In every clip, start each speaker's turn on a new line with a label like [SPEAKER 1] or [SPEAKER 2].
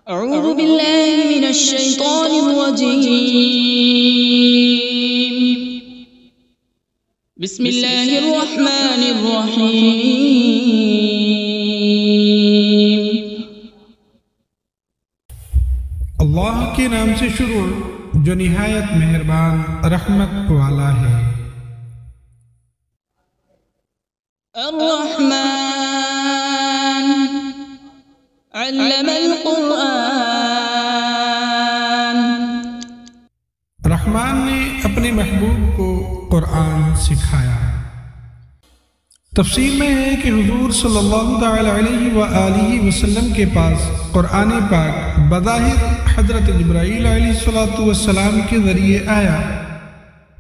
[SPEAKER 1] أعوذ بالله من الشيطان الرجيم. بسم الله الرحمن الرحيم.
[SPEAKER 2] اللہ کے نام سے شروع جو نہایت مہربان رحمت والا ہے۔
[SPEAKER 1] الرحمن علم القرآن.
[SPEAKER 2] رحمان نے اپنے محبوب کو قرآن سکھایا۔ تفسیر میں ہے کہ حضور صلی اللہ تعالی علیہ وآلہ وسلم کے پاس قرآن پاک بظاہر حضرت جبرائیل علیہ السلام کے ذریعے آیا،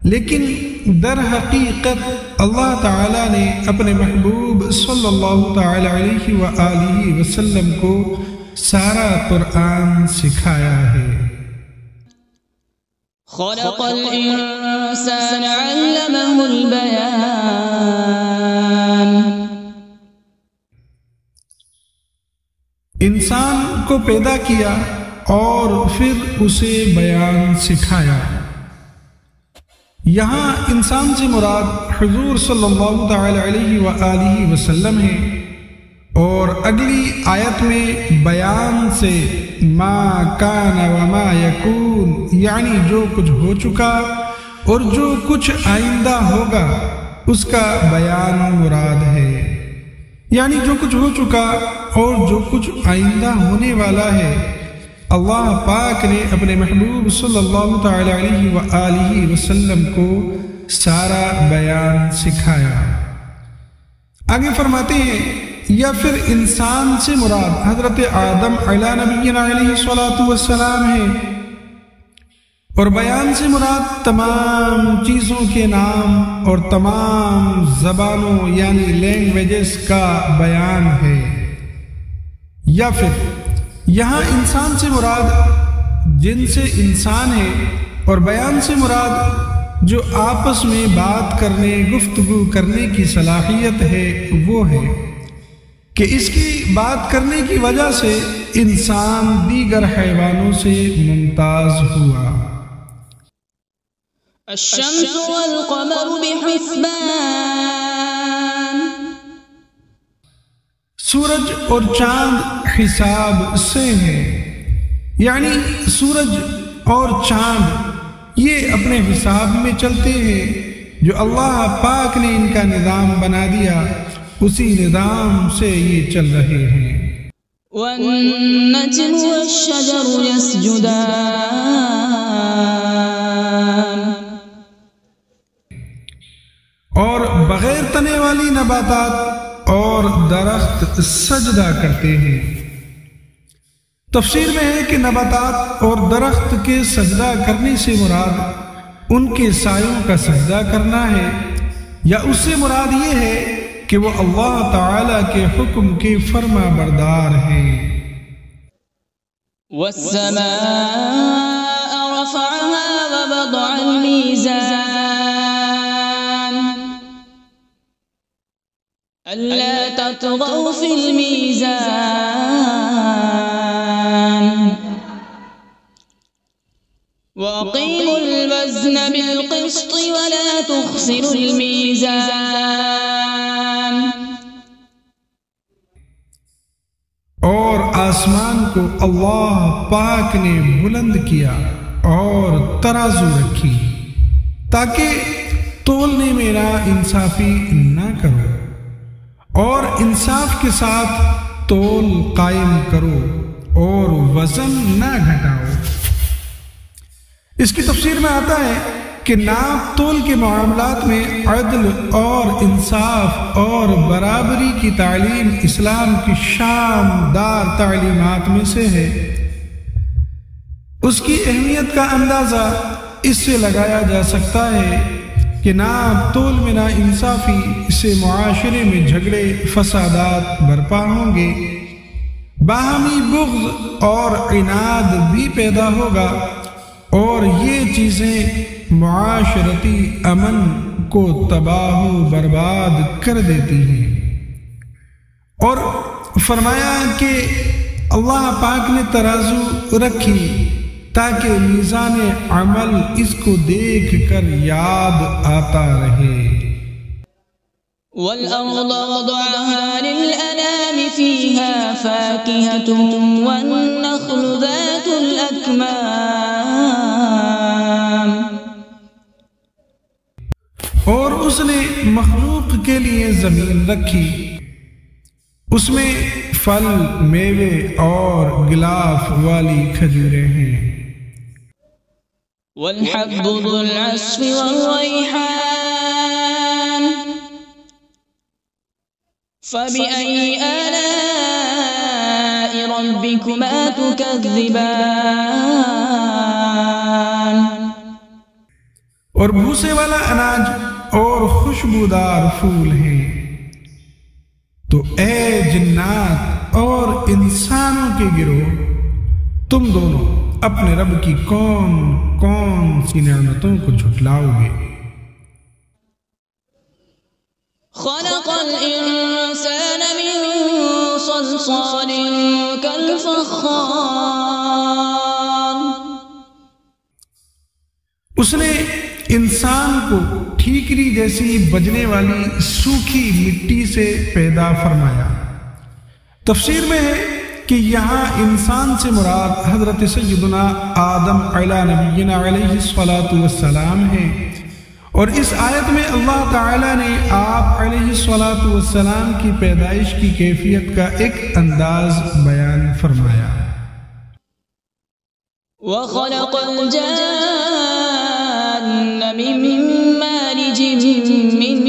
[SPEAKER 2] لیکن در حقیقت اللہ تعالی نے اپنے محبوب صلی اللہ تعالی علیہ وآلہ وسلم کو سارا قرآن سکھایا ہے۔
[SPEAKER 1] خلق الإنسان علمه البيان.
[SPEAKER 2] انسان کو پیدا کیا اور پھر اسے بیان سکھایا۔ یہاں انسان سے مراد حضور صلی اللہ تعالی علیہ وآلہ وسلم ہے، اور اگلی آیت میں بیان سے ما کان وما یکون، یعنی جو کچھ ہو چکا اور جو کچھ آئندہ ہوگا اس کا بیان مراد ہے۔ یعنی جو کچھ ہو چکا اور جو کچھ آئندہ ہونے والا ہے، اللہ پاک نے اپنے محبوب صلی اللہ تعالی علیہ وآلہ وسلم کو سارا بیان سکھایا۔ آگے فرماتے ہیں یا پھر انسان سے مراد حضرت آدم علیہ نبینا علیہ السلام ہے، اور بیان سے مراد تمام چیزوں کے نام اور تمام زبانوں یعنی لینگویجز کا بیان ہے۔ یا پھر یہاں انسان سے مراد جن سے انسان ہے، اور بیان سے مراد جو آپس میں بات کرنے گفتگو کرنے کی صلاحیت ہے وہ ہے کہ اس کی بات کرنے کی وجہ سے انسان دیگر حیوانوں سے ممتاز ہوا۔
[SPEAKER 1] الشمس والقمر بحسبان.
[SPEAKER 2] سورج اور چاند حساب سے ہیں، یعنی سورج اور چاند یہ اپنے حساب میں چلتے ہیں، جو اللہ پاک نے ان کا نظام بنا دیا اسی نظام سے یہ چل رہے ہیں۔
[SPEAKER 1] والنجم والشجر يسجدان.
[SPEAKER 2] اور بغیر تنے والی نباتات اور درخت سجدہ کرتے ہیں۔ تفسیر میں ہے کہ نباتات اور درخت کے سجدہ کرنے سے مراد ان کے سایوں کا سجدہ کرنا ہے، یا اس سے مراد یہ ہے کہ وہ اللہ تعالی کے حکم کے فرما بردار ہیں۔
[SPEAKER 1] والسماء رفعها ووضع الميزان ألا تطغوا في الميزان وأقيموا الوزن بالقسط ولا تخسروا الميزان.
[SPEAKER 2] اور آسمان کو اللہ پاک نے بلند کیا اور ترازو رکھی تاکہ تولنے میں نا انصافی نہ کرو، اور انصاف کے ساتھ تول قائم کرو اور وزن نہ گھٹاؤ۔ اس کی تفسیر میں آتا ہے کہ ناپ تول کے معاملات میں عدل اور انصاف اور برابری کی تعلیم اسلام کی شاندار تعلیمات میں سے ہے۔ اس کی اہمیت کا اندازہ اس سے لگایا جا سکتا ہے کہ ناپ تول میں نا انصافی سے معاشرے میں جھگڑے فسادات برپا ہوں گے، باہمی بغض اور عناد بھی پیدا ہوگا، اور یہ چیزیں معاشرتی امن کو تباہ و برباد کر دیتی ہیں۔ اور فرمایا کہ اللہ پاک نے ترازو رکھی تاکہ میزان عمل اس کو دیکھ کر یاد آتا رہے۔
[SPEAKER 1] وَالْأَرْضَ وَضَعَهَا لِلْأَنَامِ فِيهَا فَاكِهَةٌ وَالنَّخْلُ ذَاتُ الْأَكْمَامِ،
[SPEAKER 2] اور اس نے مخلوق کے لیے زمین رکھی، اس میں پھل، میوے اور غلاف والی کھجوریں ہیں۔
[SPEAKER 1] وَالْحَبُّ ذُو الْعَصْفِ وَالرَّيْحَانُ فَبِأَيِّ آلَاءِ رَبِّكُمَا تُكَذِّبَانِ،
[SPEAKER 2] اور بھوسے والا اناج اور خوشبودار پھول ہیں۔ تو اے جنات اور انسانوں کے گروہ، تم دونوں اپنے رب کی کون کون سی نعمتوں کو جھٹلاؤ گے؟
[SPEAKER 1] خلق الانسان من صلصال كالفخار،
[SPEAKER 2] اس نے انسان کو ٹھیکری جیسی بجنے والی سوکھی مٹی سے پیدا فرمایا۔ تفسیر میں ہے کہ یہاں انسان سے مراد حضرت سیدنا آدم علیہ نبینا علیہ السلام ہے، اور اس آیت میں اللہ تعالیٰ نے آپ علیہ السلام کی پیدائش کی کیفیت کا ایک انداز بیان فرمایا۔
[SPEAKER 1] وَخَلَقَ الْجَانَّ مِن مَّارِجٍ مِّن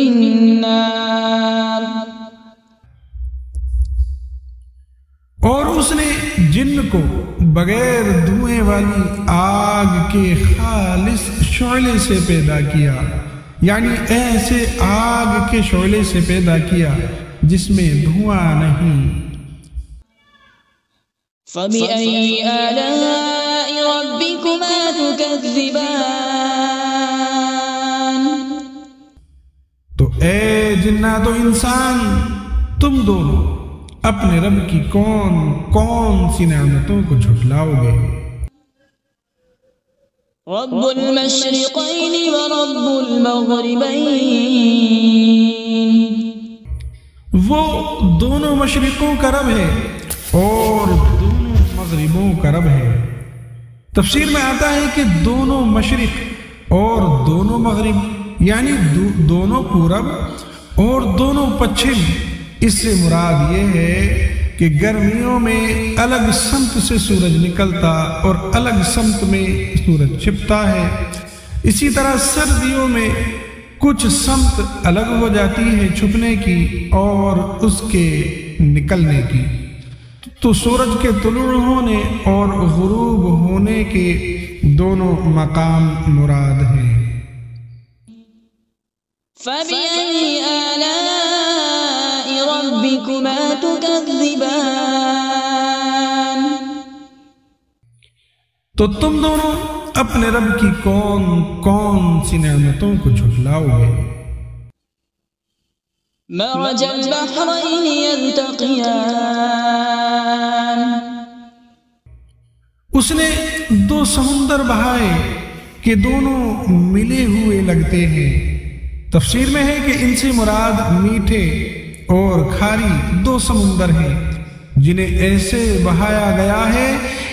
[SPEAKER 1] نَّارٍ،
[SPEAKER 2] اور اس نے جن کو بغیر دھوئیں والی آگ کے خالص شعلے سے پیدا کیا، یعنی ایسے آگ کے شعلے سے پیدا کیا جس میں دھواں نہیں۔
[SPEAKER 1] فَبِأَيِّ آلَاءِ رَبِّكُمَا تُكَذِّبَانِ،
[SPEAKER 2] تو اے جنات و انسان، تم دونوں اپنے رب کی کون کون سی نعمتوں کو جھٹلاؤ گے؟
[SPEAKER 1] رب المشرقین ورب المغربین،
[SPEAKER 2] وہ دونوں مشرقوں کا رب ہے اور دونوں مغربوں کا رب ہے۔ تفسیر میں آتا ہے کہ دونوں مشرق اور دونوں مغرب، یعنی دونوں پورب اور دونوں پچھم۔ اس سے مراد یہ ہے کہ گرمیوں میں الگ سمت سے سورج نکلتا اور الگ سمت میں سورج چھپتا ہے، اسی طرح سردیوں میں کچھ سمت الگ ہو جاتی ہے چھپنے کی اور اس کے نکلنے کی۔ تو سورج کے طلوع ہونے اور غروب ہونے کے دونوں مقام مراد ہیں۔
[SPEAKER 1] فَبِأَيِّ آلَاءِ رَبِّكُمَا تُكَذِّبَانِ،
[SPEAKER 2] تو تم دونوں اپنے رب کی کون کون سی نعمتوں کو جھٹلاؤ گے؟
[SPEAKER 1] مَرَجَ الْبَحْرَيْنِ يَلْتَقِيَانِ،
[SPEAKER 2] اس نے دو سمندر بہائے کہ دونوں ملے ہوئے لگتے ہیں۔ تفسیر میں ہے کہ ان سے مراد میٹھے اور کھاری دو سمندر ہیں جنہیں ایسے بہایا گیا ہے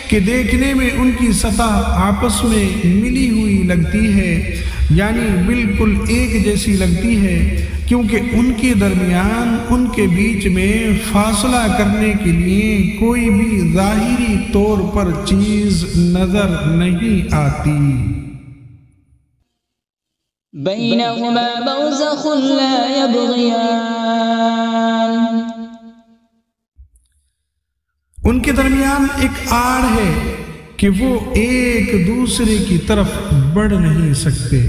[SPEAKER 2] کہ دیکھنے میں ان کی سطح آپس میں ملی ہوئی لگتی ہے، یعنی بالکل ایک جیسی لگتی ہے، کیونکہ ان کے درمیان ان کے بیچ میں فاصلہ کرنے کے لیے کوئی بھی ظاہری طور پر چیز نظر نہیں آتی۔
[SPEAKER 1] بَيْنَهُمَا بَرْزَخٌ لَا يَبْغِيَانِ،
[SPEAKER 2] ان کے درمیان ایک آڑ ہے کہ وہ ایک دوسرے کی طرف بڑھ نہیں سکتے۔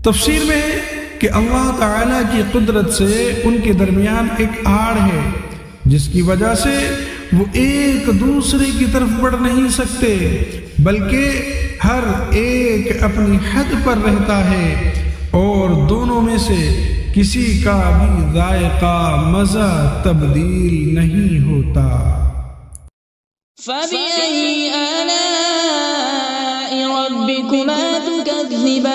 [SPEAKER 2] تفسیر میں ہے کہ اللہ تعالیٰ کی قدرت سے ان کے درمیان ایک آڑ ہے جس کی وجہ سے وہ ایک دوسرے کی طرف بڑھ نہیں سکتے، بلکہ ہر ایک اپنی حد پر رہتا ہے اور دونوں میں سے کسی کا بھی ذائقہ مزہ تبدیل نہیں ہوتا۔
[SPEAKER 1] فبأي آلاء ربكما تكذبان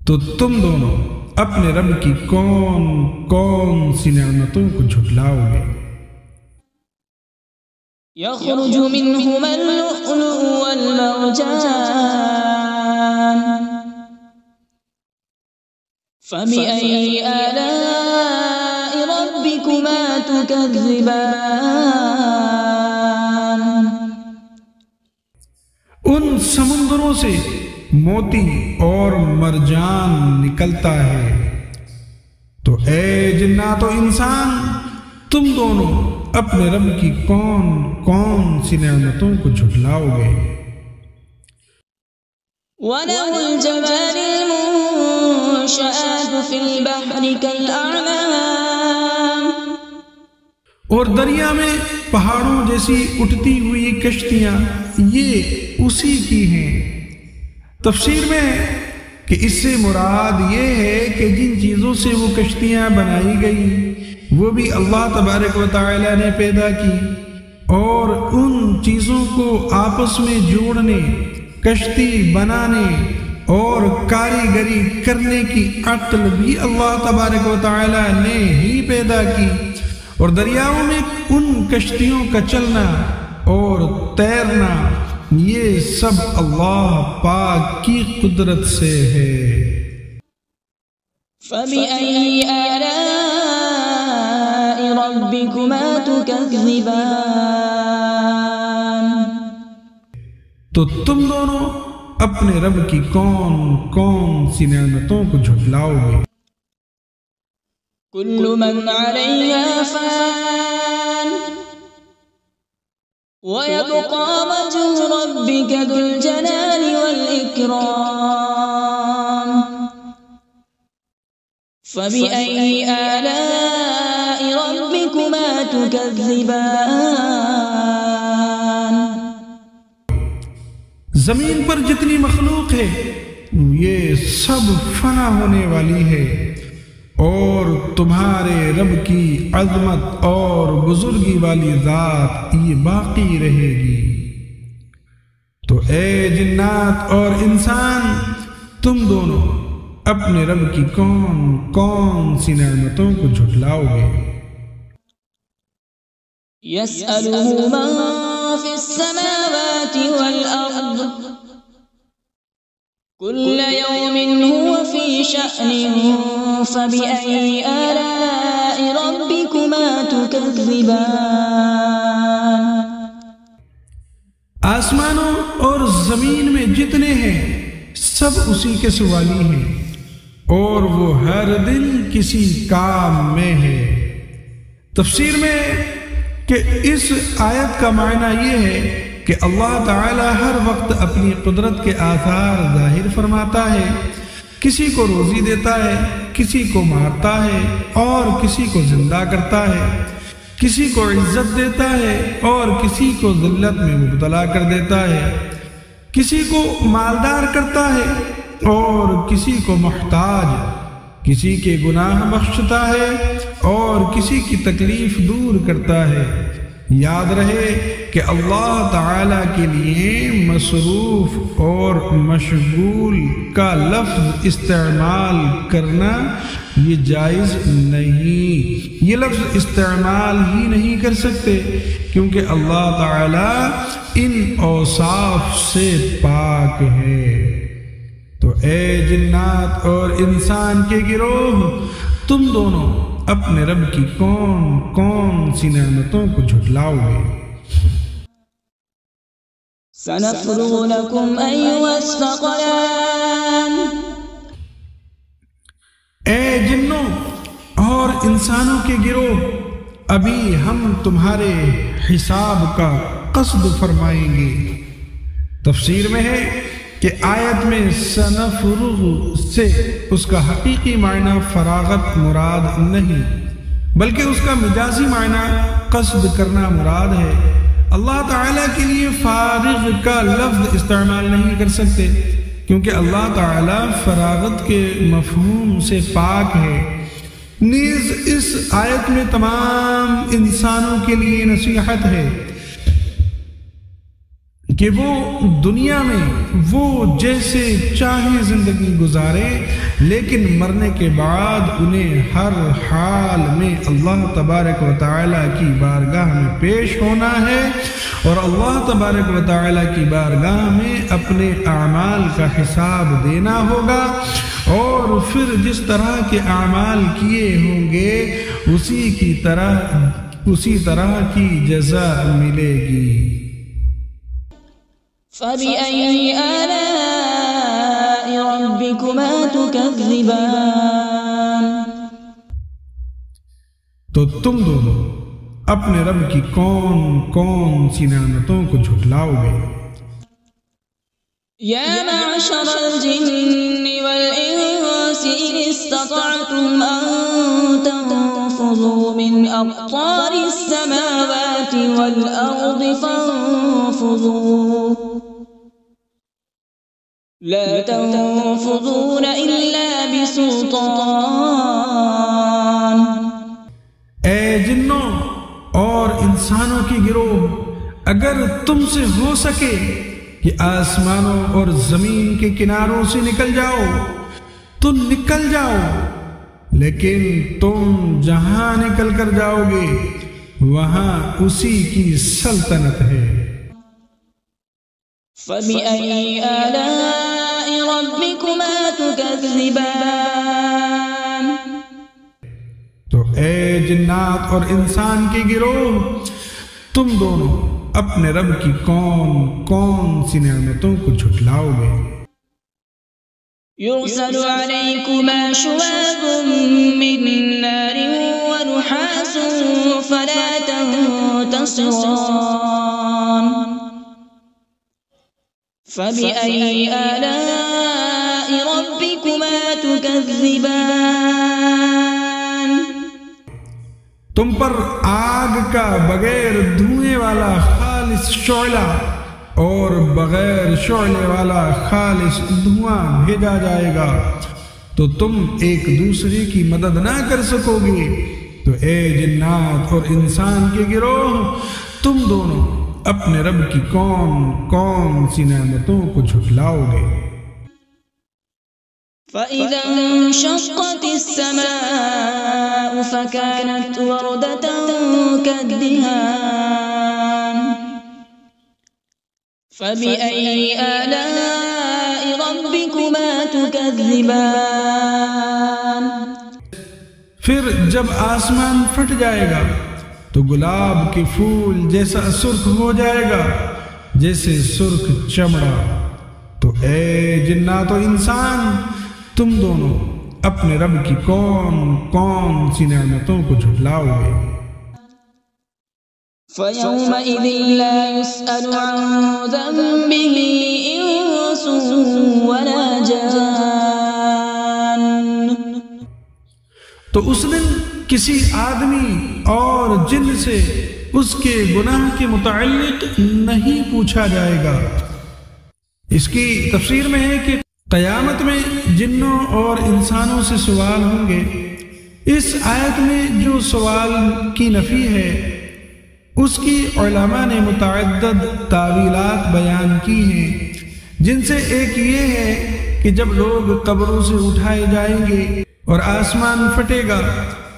[SPEAKER 2] تو تم دونوں اپنے رب کی کون کون سی نعمتوں کو جھٹلاؤ گے؟
[SPEAKER 1] يخرج منهما اللؤلؤ والمرجان فبأي آلاء ربكما تكذبان
[SPEAKER 2] ان سمندروں سے موتی اور مرجان نکلتا ہے، تو اے جنات و انسان، تم دونوں اپنے رب کی کون کون سی نعمتوں کو جھٹلاؤ گے؟
[SPEAKER 1] وَلَهُ الْجَوَارِ الْمُنشَآتُ فِي الْبَحْرِ كَالْأَعْلَامِ
[SPEAKER 2] اور دریا میں پہاڑوں جیسی اٹھتی ہوئی کشتیاں یہ اسی کی ہیں۔ تفسیر میں ہے کہ اس سے مراد یہ ہے کہ جن چیزوں سے وہ کشتیاں بنائی گئی وہ بھی اللہ تبارک و تعالی نے پیدا کی، اور ان چیزوں کو آپس میں جوڑنے، کشتی بنانے اور کاریگری کرنے کی عقل بھی اللہ تبارک و تعالی نے ہی پیدا کی، اور دریاؤں میں ان کشتیوں کا چلنا اور تیرنا یہ سب اللہ پاک کی قدرت سے ہے۔
[SPEAKER 1] فَبِأَيِّ آلَاءِ رَبِّكُمَا تُكَذِّبَانِ
[SPEAKER 2] تو تم دونوں اپنے رب کی کون کون سی نعمتوں کو جھٹلاؤ گے؟
[SPEAKER 1] كل من عليها فان ويبقى وجه ربك ذو الجلال والإكرام فبأي آلاء ربكما تكذبان
[SPEAKER 2] زمین پر جتنی مخلوق ہے یہ سب فنا ہونے والی ہے، اور تمہارے رب کی عظمت اور بزرگی والی ذات یہ باقی رہے گی۔ تو اے جنات اور انسان، تم دونوں اپنے رب کی کون کون سی نعمتوں کو جھٹلاؤ گے؟
[SPEAKER 1] يسأله من في السماوات والأرض كل يوم هو في شأن فبأي آلاء ربكما تكذبان
[SPEAKER 2] آسمانوں اور زمین میں جتنے ہیں سب اسی کے سوالی ہیں، اور وہ ہر دن کسی کام میں ہے۔ تفسیر میں کہ اس آیت کا معنی یہ ہے کہ اللہ تعالی ہر وقت اپنی قدرت کے آثار ظاہر فرماتا ہے، کسی کو روزی دیتا ہے، کسی کو مارتا ہے اور کسی کو زندہ کرتا ہے، کسی کو عزت دیتا ہے اور کسی کو ذلت میں مبتلا کر دیتا ہے، کسی کو مالدار کرتا ہے اور کسی کو محتاج، کسی کے گناہ بخشتا ہے اور کسی کی تکلیف دور کرتا ہے۔ یاد رہے کہ اللہ تعالیٰ کے لیے مصروف اور مشغول کا لفظ استعمال کرنا یہ جائز نہیں، یہ لفظ استعمال ہی نہیں کر سکتے کیونکہ اللہ تعالیٰ ان اوصاف سے پاک ہے۔ تو اے جنات اور انسان کے گروہ، تم دونوں اپنے رب کی کون کون سی نعمتوں کو جھٹلاؤ گے؟
[SPEAKER 1] سنفرغ لكم أيها الثقلان
[SPEAKER 2] اے جنوں اور انسانوں کے گروہ، ابھی ہم تمہارے حساب کا قصد فرمائیں گے۔ تفسیر میں ہے کہ آیت میں سنفرغ سے اس کا حقیقی معنی فراغت مراد نہیں بلکہ اس کا مجازی معنی قصد کرنا مراد ہے۔ اللہ تعالیٰ کے لیے فارغ کا لفظ استعمال نہیں کر سکتے کیونکہ اللہ تعالیٰ فراغت کے مفہوم سے پاک ہے، نیز اس آیت میں تمام انسانوں کے لیے نصیحت ہے کہ وہ دنیا میں وہ جیسے چاہے زندگی گزارے، لیکن مرنے کے بعد انہیں ہر حال میں اللہ تبارک و تعالیٰ کی بارگاہ میں پیش ہونا ہے، اور اللہ تبارک و تعالیٰ کی بارگاہ میں اپنے اعمال کا حساب دینا ہوگا، اور پھر جس طرح کے اعمال کیے ہوں گے اسی طرح کی جزا ملے گی۔
[SPEAKER 1] فَبِأَيِّ آلَاءِ رَبِّكُمَا تُكَذِّبَانِ؟
[SPEAKER 2] تو تم دونوں اپنے رب کی کون کون سی نعمتوں کو جھٹلاؤ گے؟
[SPEAKER 1] یا معشر الجن والانس ان استطعتم ان تنفذوا من اقطار السماوات والارض فانفذوا لا تنفذون الا بسلطان۔
[SPEAKER 2] اے جنوں اور انسانوں کی گروہ، اگر تم سے ہو سکے کہ آسمانوں اور زمین کے کناروں سے نکل جاؤ تو نکل جاؤ، لیکن تم جہاں نکل کر جاؤ گے وہاں اسی کی سلطنت ہے۔
[SPEAKER 1] فَبِأَيِّ آلَاءِ رَبِّكُمَا تُكَذِّبَانِ؟
[SPEAKER 2] تو اے جنات اور انسان کی گروہ، تم دونوں اپنے رب کی کون کون سی نعمتوں کو جھٹلاؤ گے؟
[SPEAKER 1] يرسل عليكما شواظ من نار ونحاس فلا تنتصران۔ فبأي آلاء ربكما تكذبان؟
[SPEAKER 2] تم پر آگ کا بغیر دھوئے والا خالص شعلہ اور بغیر شعلے والا خالص دھواں بھیجا جائے گا، تو تم ایک دوسرے کی مدد نہ کر سکو گے۔ تو اے جنات اور انسان کے گروہ، تم دونوں اپنے رب کی کون کون سی نعمتوں کو جھٹلاؤ گے؟
[SPEAKER 1] فَإِذَا انشَقَّتِ السَّمَاءُ فَكَانَتْ وَرْدَةً كَالدِّهَانِ۔ فَبِأَيِّ آلَاءِ رَبِّكُمَا تُكَذِّبَانِ؟
[SPEAKER 2] پھر جب آسمان پھٹ جائے گا تو گلاب کے پھول جیسا سرخ ہو جائے گا جیسے سرخ چمڑا۔ تو اے جنات و انسان، تم دونوں اپنے رب کی کون کون سی نعمتوں کو جھٹلاؤ گے؟
[SPEAKER 1] فَيَوْمَئِذٍ لَا يُسْأَلُ عَنْ ذَنبِهِ إِنسٌ وَلَا جَانٌّ۔
[SPEAKER 2] تو اس دن کسی آدمی اور جن سے اس کے گناہ کے متعلق نہیں پوچھا جائے گا۔ اس کی تفسیر میں ہے کہ قیامت میں جنوں اور انسانوں سے سوال ہوں گے۔ اس آیت میں جو سوال کی نفی ہے اس کی علماء نے متعدد تعویلات بیان کی ہیں، جن سے ایک یہ ہے کہ جب لوگ قبروں سے اٹھائے جائیں گے اور آسمان پھٹے گا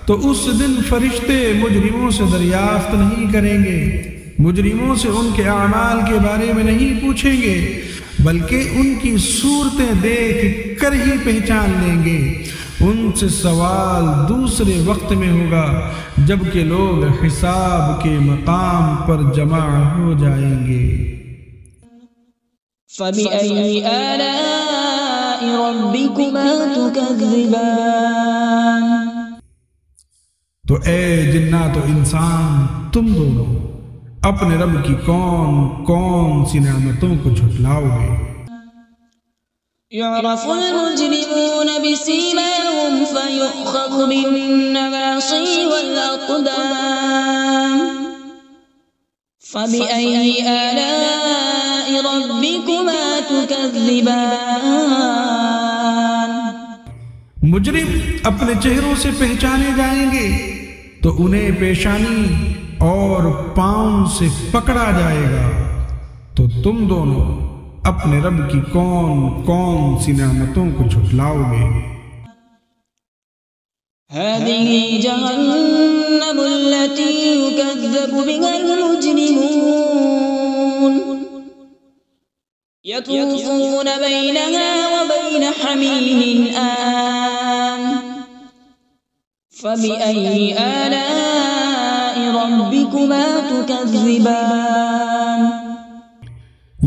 [SPEAKER 2] تو اس دن فرشتے مجرموں سے دریافت نہیں کریں گے، مجرموں سے ان کے اعمال کے بارے میں نہیں پوچھیں گے، بلکہ ان کی صورتیں دیکھ کر ہی پہچان لیں گے۔ ان سے سوال دوسرے وقت میں ہوگا جبکہ لوگ حساب کے مقام پر جمع ہو جائیں گے۔
[SPEAKER 1] فَبِأَيِّ آلَاءِ رَبِّكُمَا تُكَذِّبَانِ؟
[SPEAKER 2] تو اے جنات و انسان، تم دونوں اپنے رب کی کون کون سی نعمتوں کو جھٹلاؤ گے؟
[SPEAKER 1] يعرف المجرمون بسيماهم فيؤخذ بالنواصي والأقدام۔ فبأي آلاء ربكما تكذبان؟
[SPEAKER 2] مجرم اپنے چہروں سے پہچانے جائیں گے تو انہیں پیشانی اور پاؤں سے پکڑا جائے گا، تو تم دونوں اپنے رب کی کون کون سی نعمتوں کو جھٹلاؤ گے؟
[SPEAKER 1] هذه جهنم التي يكذب بها المجرمون يطوفون بينها وبين حميم آن فبأي آلاء ربكما تكذبان۔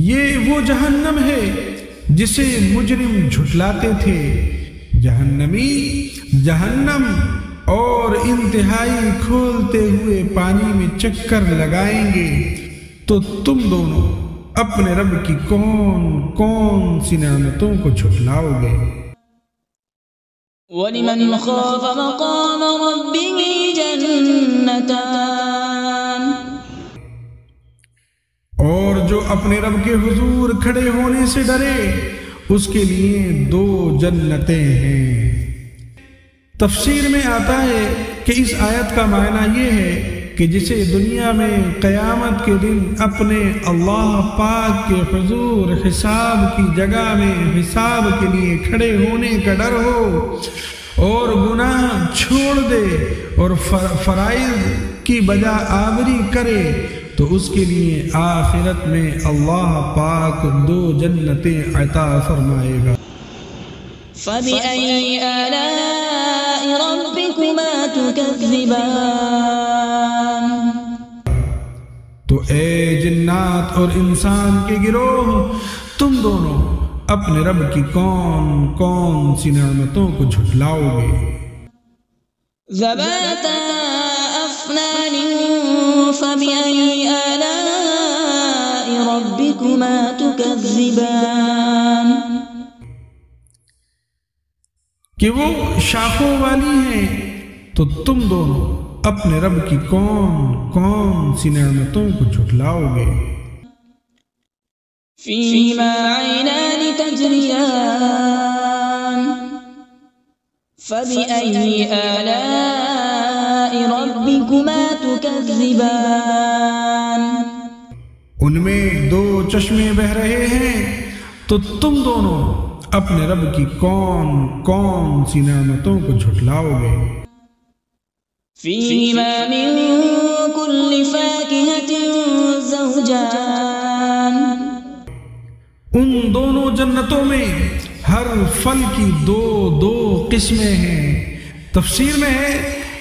[SPEAKER 2] یہ وہ جہنم ہے جسے مجرم جھٹلاتے تھے۔ جہنمی جہنم اور انتہائی کھولتے ہوئے پانی میں چکر لگائیں گے، تو تم دونوں اپنے رب کی کون کون سی نعمتوں کو جھٹلاؤ گے؟
[SPEAKER 1] وَلِمَنْ خَافَ مَقَامَ رَبِّهِ جَنَّتَانِ،
[SPEAKER 2] اور جو اپنے رب کے حضور کھڑے ہونے سے ڈرے اس کے لیے 2 جنتیں ہیں۔ تفسیر میں آتا ہے کہ اس آیت کا معنی یہ ہے کہ جسے دنیا میں قیامت کے دن اپنے اللہ پاک کے حضور حساب کی جگہ میں حساب کے لیے کھڑے ہونے کا ڈر ہو اور گناہ چھوڑ دے اور فرائض کی بجا آوری کرے، تو اس کے لیے آخرت میں اللہ پاک 2 جنتیں عطا فرمائے گا۔
[SPEAKER 1] فَبِأَيِّ آلَاءِ رَبِّكُمَا تُكَذِّبَانِ۔
[SPEAKER 2] تو اے جنات اور انسان کے گروہ، تم دونوں اپنے رب کی کون کون سی نعمتوں کو جھٹلاؤ گے؟
[SPEAKER 1] ذَوَاتَا أَفْنَانٍ فَبِأَيِّ آلَاءِ رَبِّكُمَا تُكَذِّبَانِ۔
[SPEAKER 2] کہ وہ شاخوں والی ہیں، تو تم دونوں اپنے رب کی کون کون سی نعمتوں کو جھٹلاؤ گے؟
[SPEAKER 1] فِيهِمَا عَيْنَانِ تَجْرِيَانِ فَبِأَيِّ آلَاءِ رَبِّكُمَا تُكَذِّبَانِ۔
[SPEAKER 2] ان میں 2 چشمے بہ رہے ہیں، تو تم دونوں اپنے رب کی کون کون سی نعمتوں کو جھٹلاؤ گے؟
[SPEAKER 1] فِيهِمَا مِن كُلِّ فَاكِهَةٍ زَوْجَانِ۔
[SPEAKER 2] ان دونوں جنتوں میں ہر پھل کی 2 قسمیں ہیں۔ تفسیر میں ہے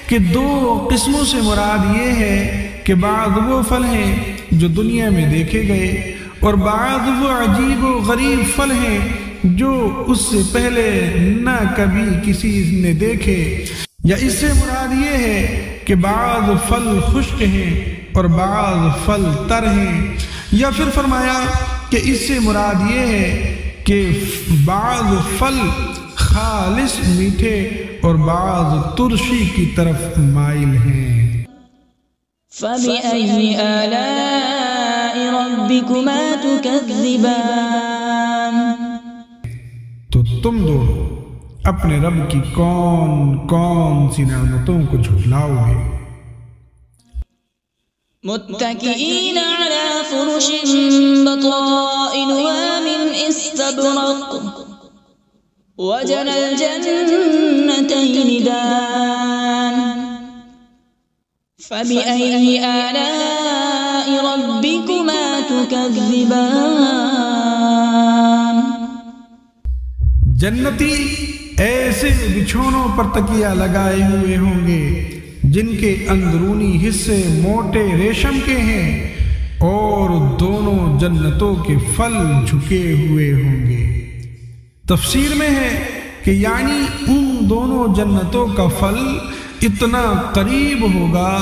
[SPEAKER 2] کہ 2 قسموں سے مراد یہ ہے کہ بعض وہ پھل ہیں جو دنیا میں دیکھے گئے اور بعض وہ عجیب و غریب پھل ہیں جو اس سے پہلے نہ کبھی کسی نے دیکھے، یا اس سے مراد یہ ہے کہ بعض پھل خشک ہیں اور بعض پھل تر ہیں، یا پھر فرمایا کہ اس سے مراد یہ ہے کہ بعض پھل خالص میٹھے اور بعض ترشی کی طرف مائل ہیں۔
[SPEAKER 1] فَبِأَيِّ آلَاءِ رَبِّكُمَا تُكَذِّبَانِ۔
[SPEAKER 2] تو تم دونوں اپنے رب کی کون کون سی نعمتوں کو جھٹلاؤ گے؟
[SPEAKER 1] متكئين على فرش بطائنها من استبرق وجنى الجنتين دان فبأي آلاء ربكما تكذبان۔
[SPEAKER 2] جنتی ایسے بچھونوں پر تکیہ لگائے ہوئے ہوں گے جن کے اندرونی حصے موٹے ریشم کے ہیں، اور دونوں جنتوں کے پھل جھکے ہوئے ہوں گے۔ تفسیر میں ہے کہ یعنی ان دونوں جنتوں کا پھل اتنا قریب ہوگا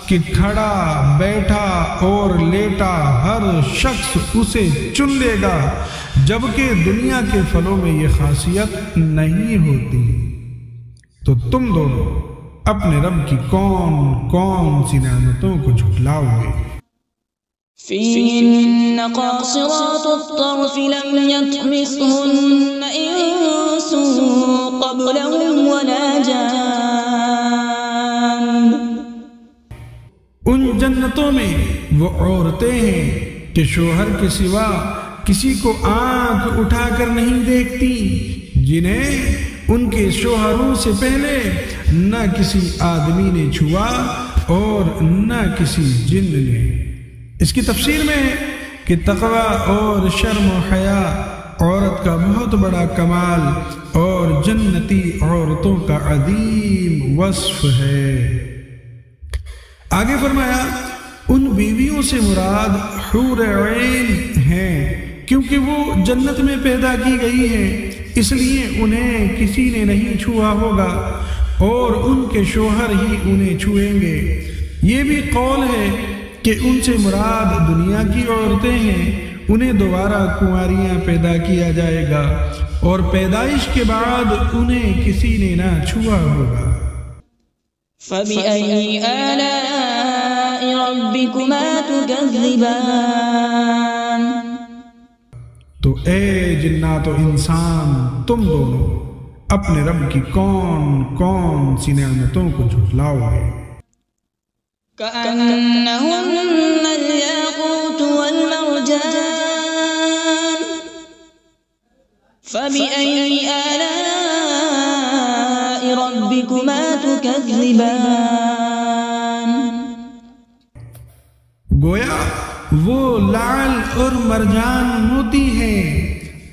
[SPEAKER 2] کہ کھڑا، بیٹھا اور لیٹا ہر شخص اسے چن لے گا، جبکہ دنیا کے پھلوں میں یہ خاصیت نہیں ہوتی۔ تو تم دونوں اپنے رب کی کون کون سی نعمتوں کو جھٹلاؤ گے؟
[SPEAKER 1] فيهن قاصرات الطرف لم يطمثهن إنس قبلهم ولا جان.
[SPEAKER 2] ان جنتوں میں وہ عورتیں ہیں کہ شوہر کے سوا کسی کو آنکھ اٹھا کر نہیں دیکھتی، جنہیں ان کے شوہروں سے پہلے نہ کسی آدمی نے چھوا اور نہ کسی جن نے. اس کی تفسیر میں ہے کہ تقوی اور شرم و حیا عورت کا بہت بڑا کمال اور جنتی عورتوں کا عظیم وصف ہے. آگے فرمایا ان بیویوں سے مراد حور عین ہیں، کیونکہ وہ جنت میں پیدا کی گئی ہیں، اس لیے انہیں کسی نے نہیں چھوا ہوگا اور ان کے شوہر ہی انہیں چھوئیں گے. یہ بھی قول ہے کہ ان سے مراد دنیا کی عورتیں ہیں، انہیں دوبارہ کنواریاں پیدا کیا جائے گا اور پیدائش کے بعد انہیں کسی نے نہ چھوا ہوگا.
[SPEAKER 1] فَبِأَيِّ آلَاءِ رَبِّكُمَا تُكَذِّبَانِ.
[SPEAKER 2] تو اے جنات و انسان، تم دونوں اپنے رب کی کون کون سی نعمتوں کو جھٹلاؤ گے.
[SPEAKER 1] كأنهن الياقوت والمرجان. فبأي آلاء ربكما تكذبان.
[SPEAKER 2] گویا وہ لعل اور مرجان موتی ہیں.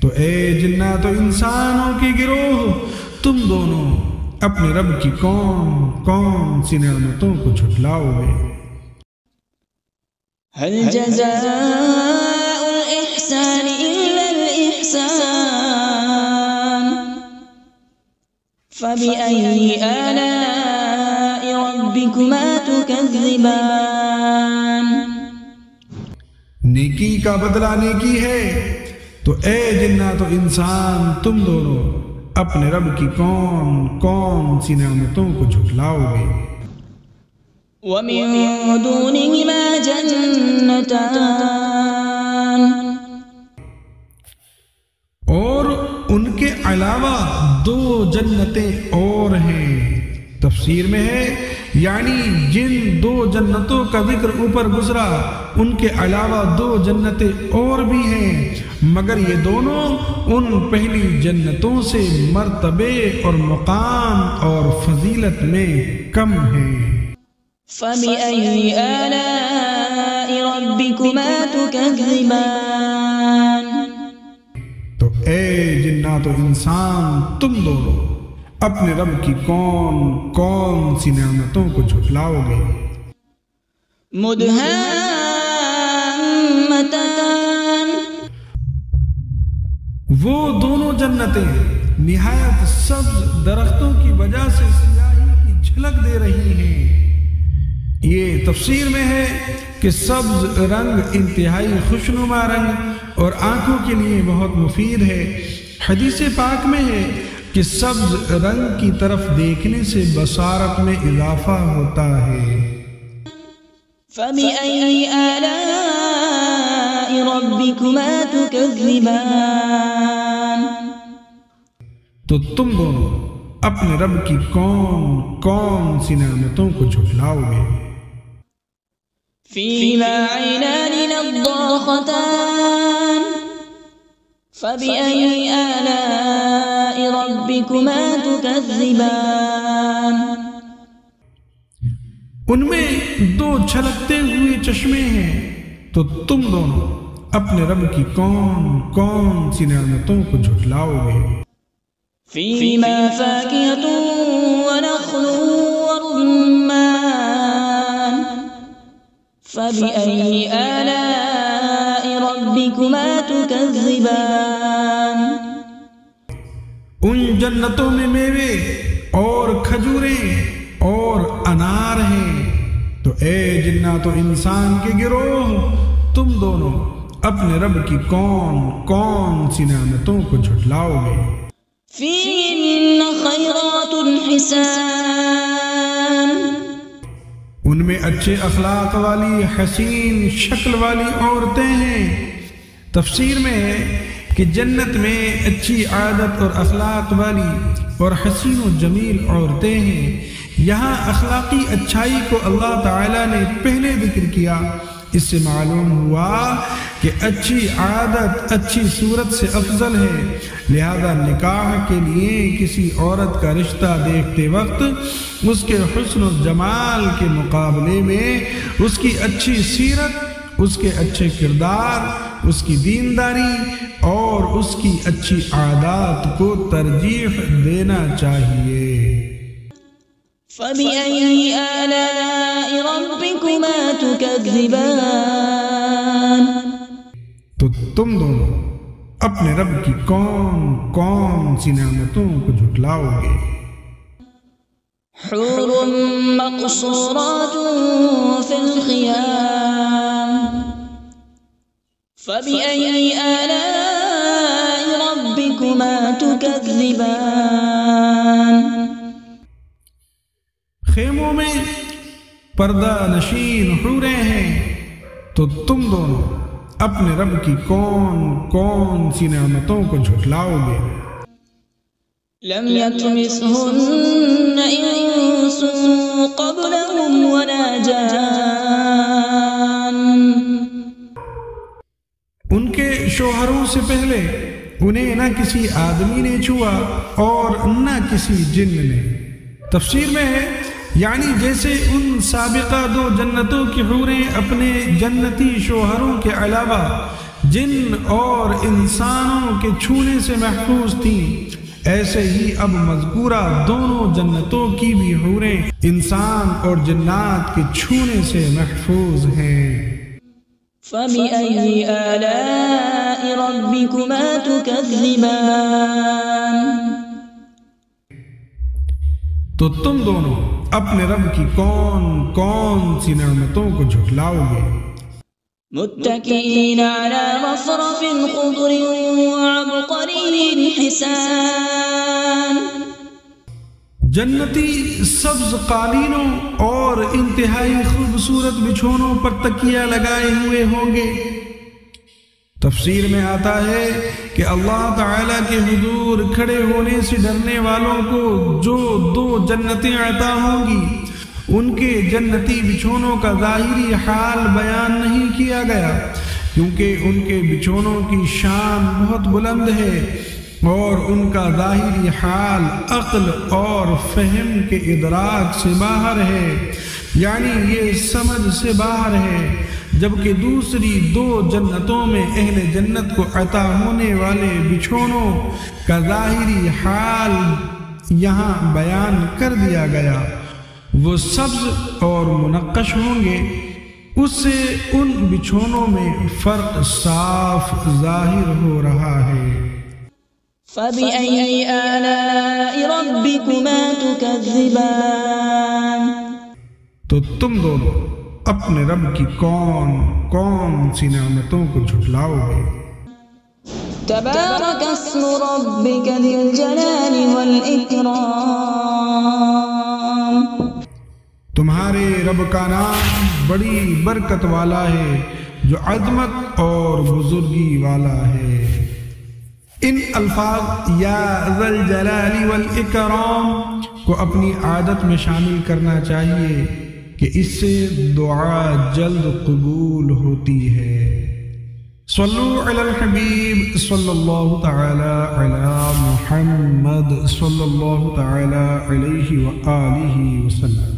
[SPEAKER 2] تو اے جنات و انسانوں کے گروہ، تم دونوں اپنے رب کی کون کون سی نعمتوں کو جھٹلاؤ گے.
[SPEAKER 1] هل جزاء الإحسان إلا الإحسان. فبأي آلاء ربكما تكذبان.
[SPEAKER 2] نیکی کا بدلہ نیکی ہے، تو اے جنات و انسان تم دونوں اپنے رب کی کون کون سی نعمتوں کو جھٹلاؤ گے.
[SPEAKER 1] ومن دونهما جنتان.
[SPEAKER 2] اور ان کے علاوہ دو جنتیں اور ہیں. تفسیر میں ہے یعنی جن دو جنتوں کا ذکر اوپر گزرا ان کے علاوہ دو جنتیں اور بھی ہیں، مگر یہ دونوں ان پہلی جنتوں سے مرتبے اور مقام اور فضیلت میں کم ہیں.
[SPEAKER 1] فبأي آلاء ربكما تكذبان.
[SPEAKER 2] تو اے جنات و انسان تم دونوں اپنے رب کی کون کون سی نعمتوں کو جھٹلاؤ گے.
[SPEAKER 1] مدہامتان.
[SPEAKER 2] وہ دونوں جنتیں نہایت سبز درختوں کی وجہ سے سیاہی کی جھلک دے رہی ہیں. یہ تفسیر میں ہے کہ سبز رنگ انتہائی خوشنما رنگ اور آنکھوں کے لیے بہت مفید ہے. حدیث پاک میں ہے کہ سبز رنگ کی طرف دیکھنے سے بصارت میں اضافہ ہوتا ہے.
[SPEAKER 1] فبأي آلاء ربكما تكذبان.
[SPEAKER 2] تو تم دونوں اپنے رب کی کون کون سی نعمتوں کو جھٹلاؤ گے.
[SPEAKER 1] فيهما عينان نضاختان. فبأي آلاء ربكما تكذبان.
[SPEAKER 2] ان میں دو چھلکتے ہوئے چشمے ہیں، تو تم دونوں اپنے رب کی کون کون سی نعمتوں کو جھٹلاؤ گے.
[SPEAKER 1] فيهما فاكهة ونخل ورمان. فبأي آلاء ربكما تكذبان.
[SPEAKER 2] ان جنتوں میں میوے اور کھجوریں اور انار ہیں. تو اے جنات و انسان کے گروہ تم دونوں اپنے رب کی کون کون سی نعمتوں کو جھٹلاؤ گے.
[SPEAKER 1] فيهن خيرات حسان.
[SPEAKER 2] ان میں اچھے اخلاق والی حسین شکل والی عورتیں ہیں۔ تفسیر میں ہے کہ جنت میں اچھی عادت اور اخلاق والی اور حسین و جمیل عورتیں ہیں۔ یہاں اخلاقی اچھائی کو اللہ تعالیٰ نے پہلے ذکر کیا۔ اس سے معلوم ہوا کہ اچھی عادت اچھی صورت سے افضل ہے، لہذا نکاح کے لیے کسی عورت کا رشتہ دیکھتے وقت اس کے حسن و جمال کے مقابلے میں اس کی اچھی سیرت، اس کے اچھے کردار، اس کی دینداری اور اس کی اچھی عادات کو ترجیح دینا چاہیے۔
[SPEAKER 1] فَبِأَيِّ آلَاءِ رَبِّكُمَا تُكَذِّبَانِ،
[SPEAKER 2] تو تم دونوں اپنے رب کی کون کون سی نعمتوں کو جھٹلاؤ گے؟
[SPEAKER 1] حور مقصورات فی الخیام، فَبِأَيِّ آلَاءِ رَبِّكُمَا تُكَذِّبَانِ،
[SPEAKER 2] خیموں میں پردہ نشین حوریں ہیں، تو تم دونوں اپنے رب کی کون کون سی نعمتوں کو جھٹلاؤ گے؟
[SPEAKER 1] لم يطمثهن انس قبلهم ولا جان،
[SPEAKER 2] ان کے شوہروں سے پہلے انہیں نہ کسی آدمی نے چھوا اور نہ کسی جن نے۔ تفسیر میں ہے یعنی جیسے ان سابقہ دو جنتوں کی حوریں اپنے جنتی شوہروں کے علاوہ جن اور انسانوں کے چھونے سے محفوظ تھیں، ایسے ہی اب مذکورہ دونوں جنتوں کی بھی حوریں انسان اور جنات کے چھونے سے محفوظ ہیں۔
[SPEAKER 1] فَبِأَيِّ آلَاءِ رَبِّكُمَا تُكَذِّبَانِ،
[SPEAKER 2] تو تم دونوں اپنے رب کی کون کون سی نعمتوں کو جھٹلاؤ گے؟
[SPEAKER 1] متكئين على رفرف خضر وعبقري حسان،
[SPEAKER 2] جنتی سبز قالینوں اور انتہائی خوبصورت بچھونوں پر تکیہ لگائے ہوئے ہوں گے۔ تفسیر میں آتا ہے کہ اللہ تعالیٰ کے حضور کھڑے ہونے سے ڈرنے والوں کو جو دو جنتیں عطا ہوں گی، ان کے جنتی بچھونوں کا ظاہری حال بیان نہیں کیا گیا، کیونکہ ان کے بچھونوں کی شان بہت بلند ہے اور ان کا ظاہری حال عقل اور فہم کے ادراک سے باہر ہے، یعنی یہ سمجھ سے باہر ہے، جبکہ دوسری دو جنتوں میں اہل جنت کو عطا ہونے والے بچھونوں کا ظاہری حال یہاں بیان کر دیا گیا۔ وہ سبز اور منقش ہوں گے، اس سے ان بچھونوں میں فرق صاف ظاہر ہو رہا ہے۔
[SPEAKER 1] فَبِأَيِّ آلَاءِ رَبِّكُمَا تُكَذِّبَانِ،
[SPEAKER 2] تو تم دونوں اپنے رب کی کون کون سی نعمتوں کو جھٹلاؤ گے؟
[SPEAKER 1] تبارک اسم ربک ذی الجلال والإکرام،
[SPEAKER 2] تمہارے رب کا نام بڑی برکت والا ہے جو عظمت اور بزرگی والا ہے۔ ان الفاظ یا ذی الجلال والاکرام کو اپنی عادت میں شامل کرنا چاہیے کہ اس سے دعا جلد قبول ہوتی ہے۔ صلو علی الحبیب صلی اللہ تعالی علی محمد صلی اللہ تعالی علیہ وآلہ وسلم۔